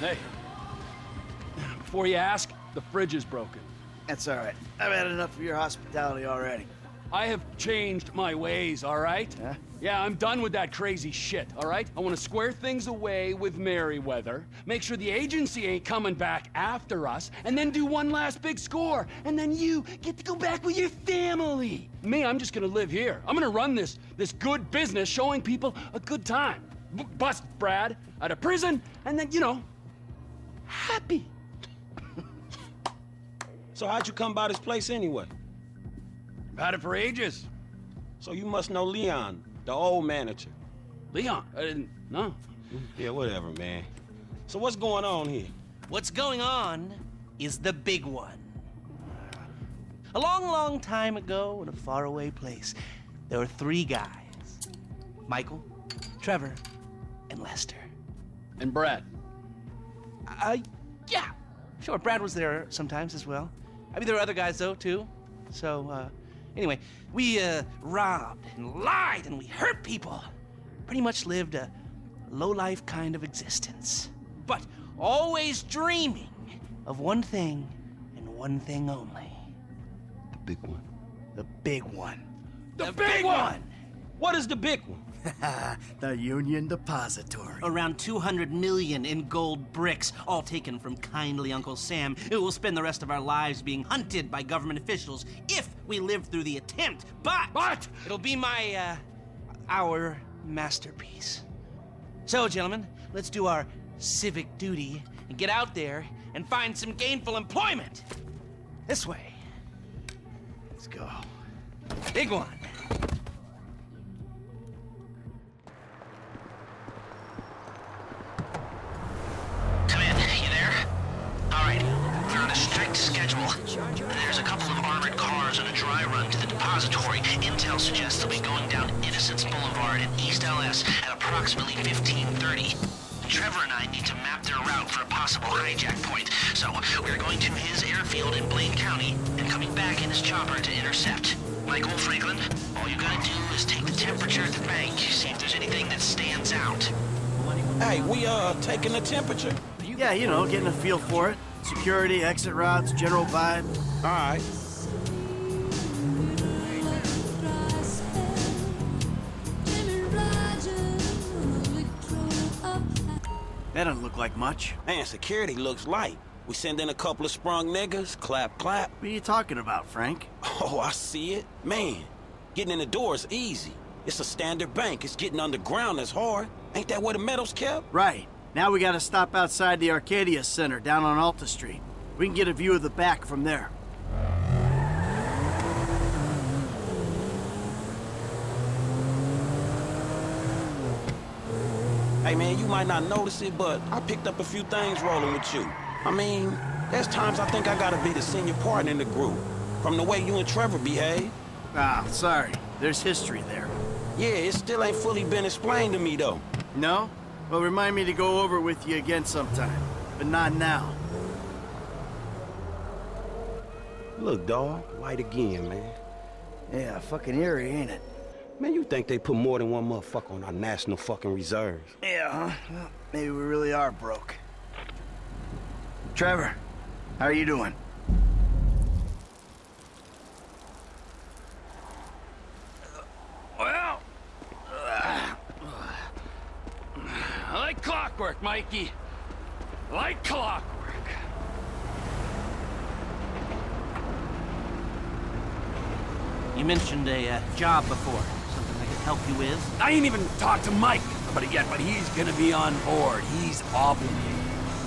Hey, before you ask, the fridge is broken. That's all right. I've had enough of your hospitality already. I have changed my ways, all right? Huh? Yeah, I'm done with that crazy shit, all right? I want to square things away with Merryweather, make sure the agency ain't coming back after us, and then do one last big score, and then you get to go back with your family. Me, I'm just gonna live here. I'm gonna run this good business showing people a good time. Bust Brad out of prison, and then, you know, happy. So how'd you come by this place anyway? I've had it for ages. So you must know Leon, the old manager. Leon, I didn't know. Yeah, whatever, man. So what's going on here? What's going on is the big one. A long, long time ago in a faraway place, there were 3 guys. Michael, Trevor, and Lester. And Brad. Yeah. Sure, Brad was there sometimes as well. I mean, there were other guys, though, too. So, anyway, we, robbed and lied and we hurt people. Pretty much lived a low-life kind of existence. But always dreaming of one thing and one thing only. The big one. The big one. The big one! What is the big one? The Union Depository. Around 200 million in gold bricks, all taken from kindly Uncle Sam, who will spend the rest of our lives being hunted by government officials if we live through the attempt. But it'll be our masterpiece. So, gentlemen, let's do our civic duty and get out there and find some gainful employment. This way. Let's go. Big one. There's a couple of armored cars on a dry run to the depository. Intel suggests they'll be going down Innocence Boulevard in East LS at approximately 15:30. Trevor and I need to map their route for a possible hijack point, so we're going to his airfield in Blaine County and coming back in his chopper to intercept. Michael, Franklin, all you gotta do is take the temperature at the bank, see if there's anything that stands out. Hey, we taking the temperature? Yeah, you know, getting a feel for it. Security, exit routes, general vibe. All right. That doesn't look like much. Man, security looks light. We send in a couple of sprung niggas, clap, clap. What are you talking about, Frank? Oh, I see it. Man, getting in the door is easy. It's a standard bank. It's getting underground that's hard. Ain't that where the metal's kept? Right. Now we gotta stop outside the Arcadia Center down on Alta Street. We can get a view of the back from there. Hey man, you might not notice it, but I picked up a few things rolling with you. I mean, there's times I think I gotta be the senior partner in the group, from the way you and Trevor behave. Ah, sorry. There's history there. Yeah, it still ain't fully been explained to me though. No? Well, remind me to go over it with you again sometime. But not now. Look, dawg, light again, man. Yeah, fucking eerie, ain't it? Man, you think they put more than one motherfucker on our national fucking reserves? Yeah, huh? Well, maybe we really are broke. Trevor, how are you doing? Well, like clockwork, Mikey. Like clockwork. You mentioned a job before. Something I could help you with? I ain't even talked to Mike about it yet, but he's gonna be on board. He's obligated.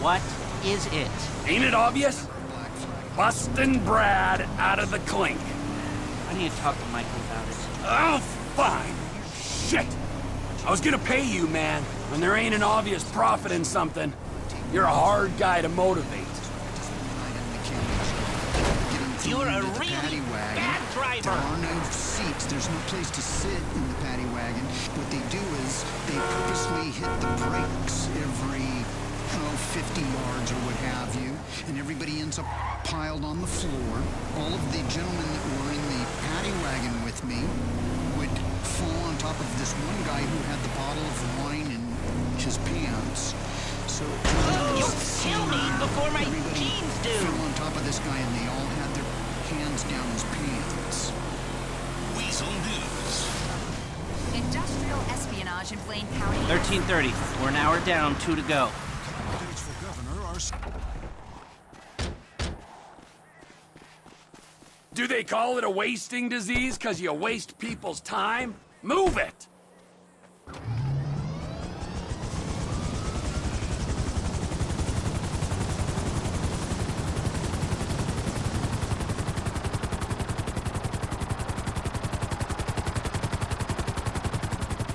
What is it? Ain't it obvious? Busting Brad out of the clink. I need to talk to Michael about it. Oh, fine. Shit. I was gonna pay you, man, when there ain't an obvious profit in something. You're a hard guy to motivate. You're a really bad driver. There are no seats. There's no place to sit in the paddy wagon. What they do is they purposely hit the brakes every 50 yards or what have you, and everybody ends up piled on the floor. All of the gentlemen that were in the paddy wagon with me would fall on top of this one guy who had the bottle of wine in his pants. So You'll kill me before my jeans do. fell on top of this guy, and they all had their hands down his pants. Weasel News. Industrial espionage in Blaine County. 13:30. We're an hour down, 2 to go. Candidates for governor are... Do they call it a wasting disease because you waste people's time? Move it!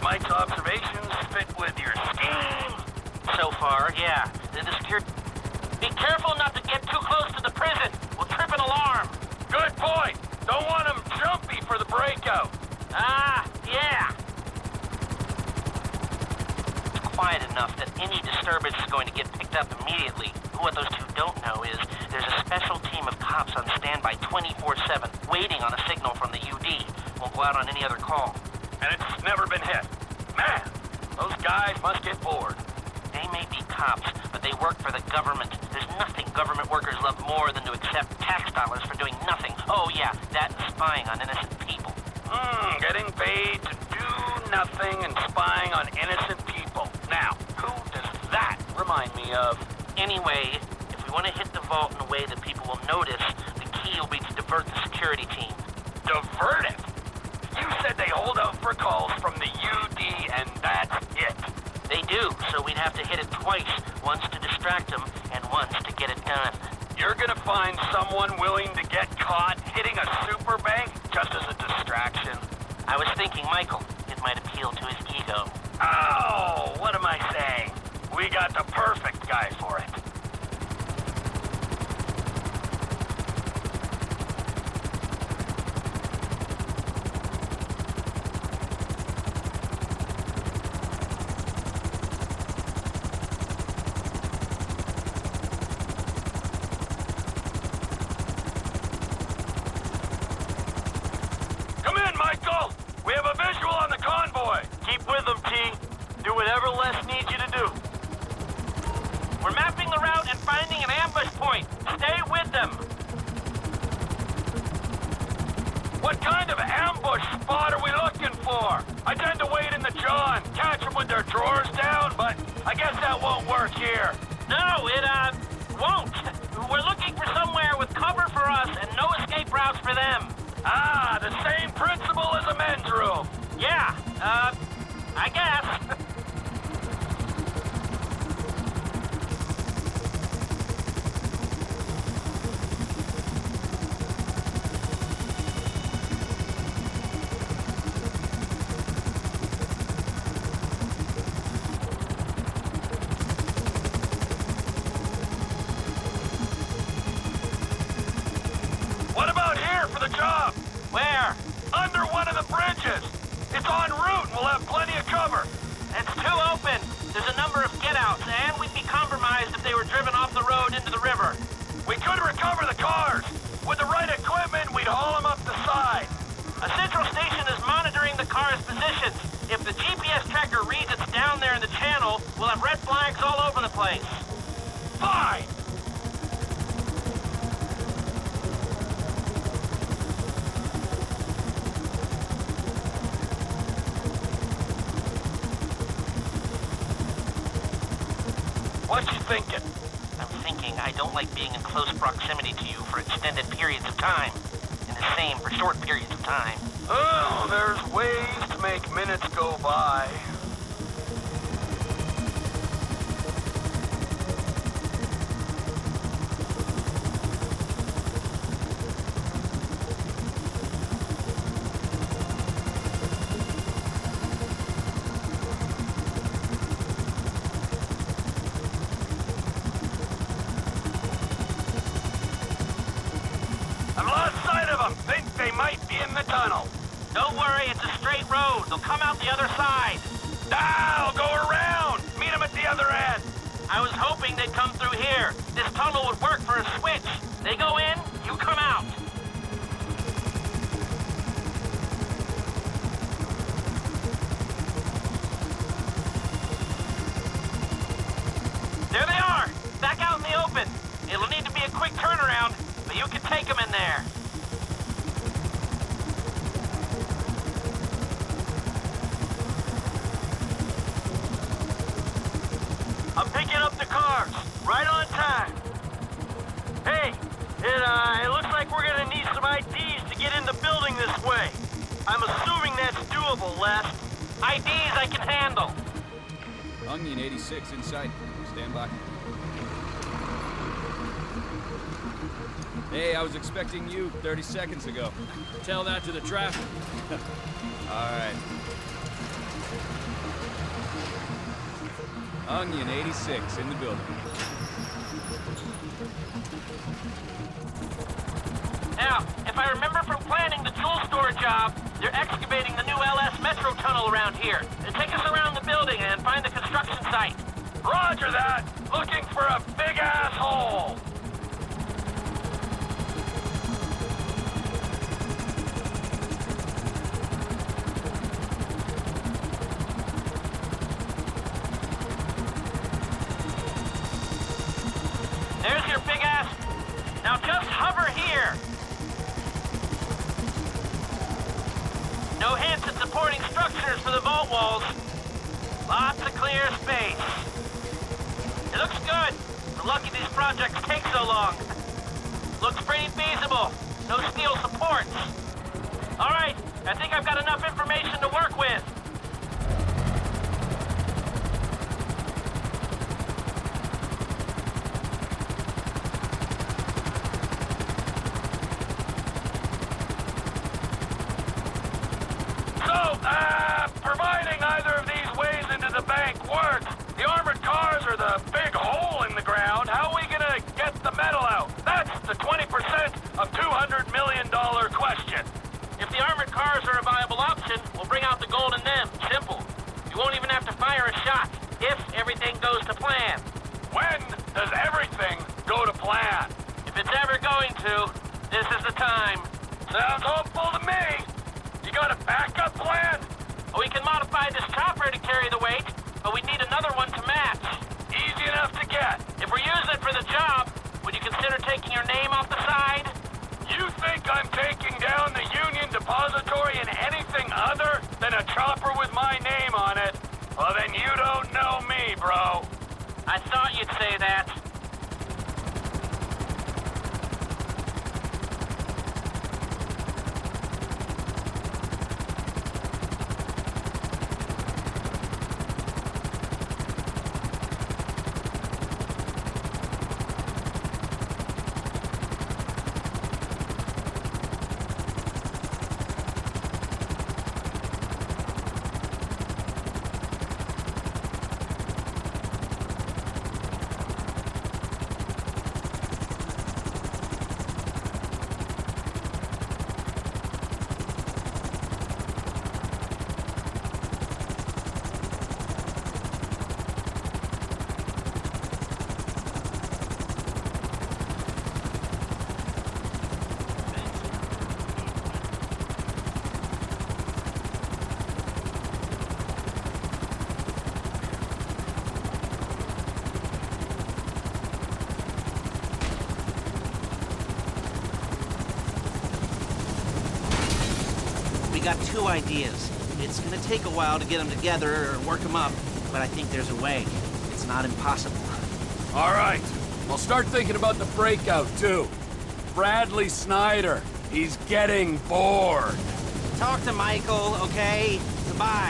Mike's observations fit with your scheme? So far, yeah. The security... Be careful not to get too close to the prison. We'll trip an alarm. Good point. Don't want them jumpy for the breakout. Ah, yeah. It's quiet enough that any disturbance is going to get picked up immediately. What those two don't know is there's a special team of cops on standby 24/7, waiting on a signal from the UD. Won't go out on any other call. And it's never been hit. Man, those guys must get bored. They may be cops, but they work for the government. There's nothing government workers love more than to accept tax dollars for doing nothing. Oh yeah, that and spying on innocent people. Getting paid to do nothing and spying on innocent people. Now, who does that remind me of? Anyway, if we want to hit the vault in a way that people will notice, the key will be to divert the security team. Divert it? You said they hold out for calls from the UD and that's it. They do, so we'd have to hit it twice. Once to distract them, and once to get it done. You're gonna find someone willing to get caught hitting a super bank just as a distraction? I was thinking Michael. It might appeal to his ego. Oh, what am I saying? We got the perfect guy for it. We have a visual on the convoy. Keep with them, T. Do whatever Les needs you to do. We're mapping the route and finding an ambush point. Stay with them. What kind of ambush spot are we looking for? I tend to wait in the jaw and catch them with their drawers down, but I guess that won't work here. No, it, won't. We're looking for somewhere with cover for us and no escape routes for them. Ah, the same principle as a men's room. Yeah, I guess. What about here for the job? Where? Under one of the bridges. It's en route and we'll have plenty of cover. It's too open. There's a number of get-outs, and we'd be compromised if they were driven off the road into the river. We could recover the cars. With the right equipment, we'd haul them up the side. A central station is monitoring the car's positions. If the GPS tracker reads it's down there in the channel, we'll have red flags all over the place. Fine. What you thinking? I'm thinking I don't like being in close proximity to you for extended periods of time. And the same for short periods of time. Oh, there's ways to make minutes go by. I've lost sight of them. Think they might be in the tunnel. Don't worry, it's a straight road. They'll come out the other side. I'll go around. Meet them at the other end. I was hoping they'd come through here. This tunnel would work for a switch. They go in, you come out. him in there. I'm picking up the cars, right on time. Hey, it looks like we're gonna need some IDs to get in the building this way. I'm assuming that's doable, Les. IDs I can handle. Onion 86 inside. Stand by. Hey, I was expecting you 30 seconds ago. Tell that to the traffic. All right. Onion 86 in the building. Now, if I remember from planning the jewel store job, they're excavating the new LS Metro tunnel around here. They take us around the building and find the construction site. Roger that! Looking for a big asshole! There's your big ass. Now just hover here. No hints at supporting structures for the vault walls. Lots of clear space. It looks good. We're lucky these projects take so long. Looks pretty feasible. No steel supports. All right, I think I've got enough information to work with. Providing either of these ways into the bank works, the armored cars are the big hole in the ground. How are we gonna get the metal out? That's the 20% of $200 million question. If the armored cars are a viable option, we'll bring out the gold in them. Simple. You won't even have to fire a shot, if everything goes to plan. When does everything go to plan? If it's ever going to, this is the time. Sounds hopeful to me. You got a backup plan? We can modify this chopper to carry the weight, but we need another one to match. Easy enough to get. If we're using it for the job, would you consider taking your name off the side? You think I'm taking down the Union Depository in anything other than a chopper with my name on it? Well, then you don't know me, bro. I thought you'd say that. We got two ideas. It's gonna take a while to get them together or work them up, but I think there's a way. It's not impossible. All right. I'll start thinking about the breakout, too. Bradley Snyder. He's getting bored. Talk to Michael, okay? Goodbye.